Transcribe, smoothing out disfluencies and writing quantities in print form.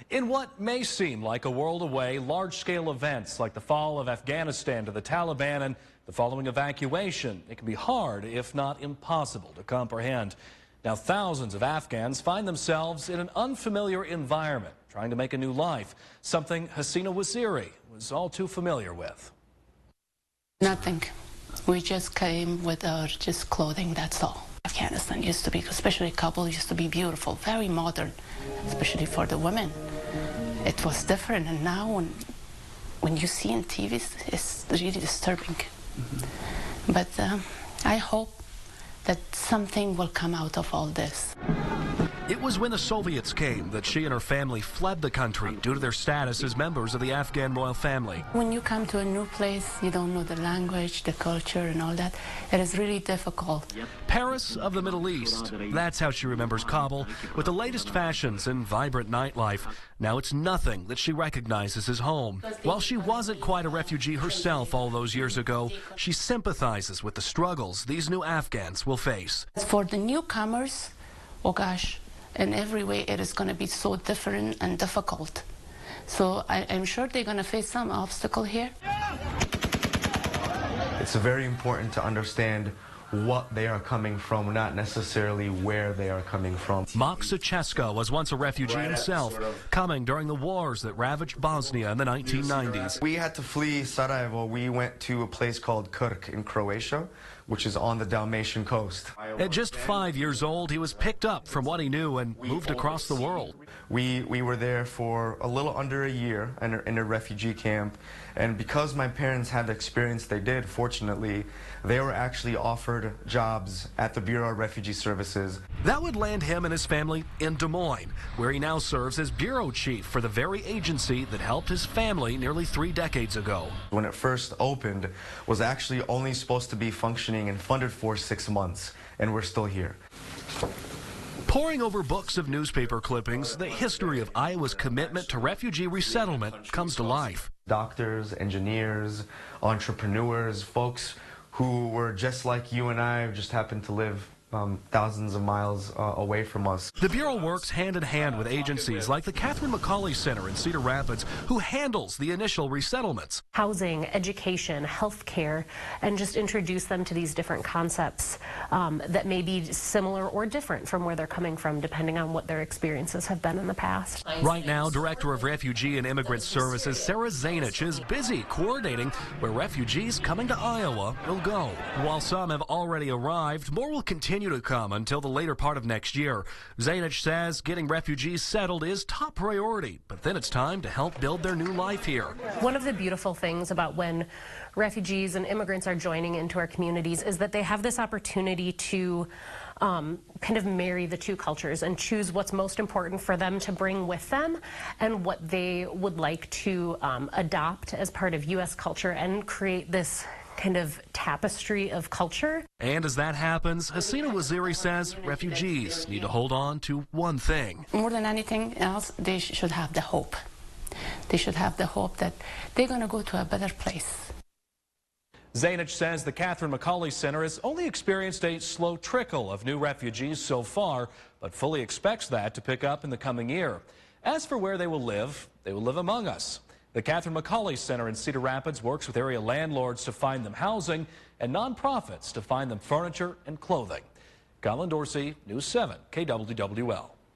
In what may seem like a world away, large-scale events like the fall of Afghanistan to the Taliban and the following evacuation, it can be hard, if not impossible, to comprehend. Now, thousands of Afghans find themselves in an unfamiliar environment, trying to make a new life, something Hasina Waziri was all too familiar with. Nothing. We just came with our just clothing, that's all. Afghanistan used to be, especially Kabul, used to be beautiful, very modern, especially for the women. It was different, and now when you see in TV, it's really disturbing. But I hope that something will come out of all this. It was when the Soviets came that she and her family fled the country due to their status as members of the Afghan royal family. When you come to a new place, you don't know the language, the culture, and all that. It is really difficult. Paris of the Middle East. That's how she remembers Kabul, with the latest fashions and vibrant nightlife. Now it's nothing that she recognizes as home. While she wasn't quite a refugee herself all those years ago, she sympathizes with the struggles these new Afghans will face. For the newcomers, oh gosh, in every way it is going to be so different and difficult. So I'm sure they're going to face some obstacle here. It's very important to understand what they are coming from, not necessarily where they are coming from. Maksacheska was once a refugee himself, coming during the wars that ravaged Bosnia in the 1990s. We had to flee Sarajevo. We went to a place called Krk in Croatia, which is on the Dalmatian coast. At just 5 years old, he was picked up from what he knew and moved across the world. We were there for a little under a year in a refugee camp, and because my parents had the experience they did, fortunately, they were actually offered jobs at the Bureau of Refugee Services. That would land him and his family in Des Moines, where he now serves as bureau chief for the very agency that helped his family nearly 3 decades ago. When it first opened, was actually only supposed to be functioning and funded for 6 months, and we're still here. Poring over books of newspaper clippings, the history of Iowa's commitment to refugee resettlement comes to life. Doctors, engineers, entrepreneurs, folks who were just like you and I, just happened to live thousands of miles away from us. The Bureau works hand in hand with agencies like the Catherine McCauley Center in Cedar Rapids, who handles the initial resettlements. Housing, education, health care, and just introduce them to these different concepts that may be similar or different from where they're coming from, depending on what their experiences have been in the past. Right now, Director of Refugee and Immigrant Services Sarah Zainich is busy coordinating where refugees coming to Iowa will go. While some have already arrived, more will continue to come until the later part of next year. Zainich says getting refugees settled is top priority, but then it's time to help build their new life here. One of the beautiful things about when refugees and immigrants are joining into our communities is that they have this opportunity to kind of marry the two cultures and choose what's most important for them to bring with them and what they would like to adopt as part of U.S. culture and create this kind of tapestry of culture. And as that happens, Hasina Waziri says refugees need to hold on to one thing. More than anything else, they should have the hope. They should have the hope that they're going to go to a better place. Zainich says the Catherine McCauley Center has only experienced a slow trickle of new refugees so far, but fully expects that to pick up in the coming year. As for where they will live among us. The Catherine McCauley Center in Cedar Rapids works with area landlords to find them housing and nonprofits to find them furniture and clothing. Collin Dorsey, News 7, KWWL.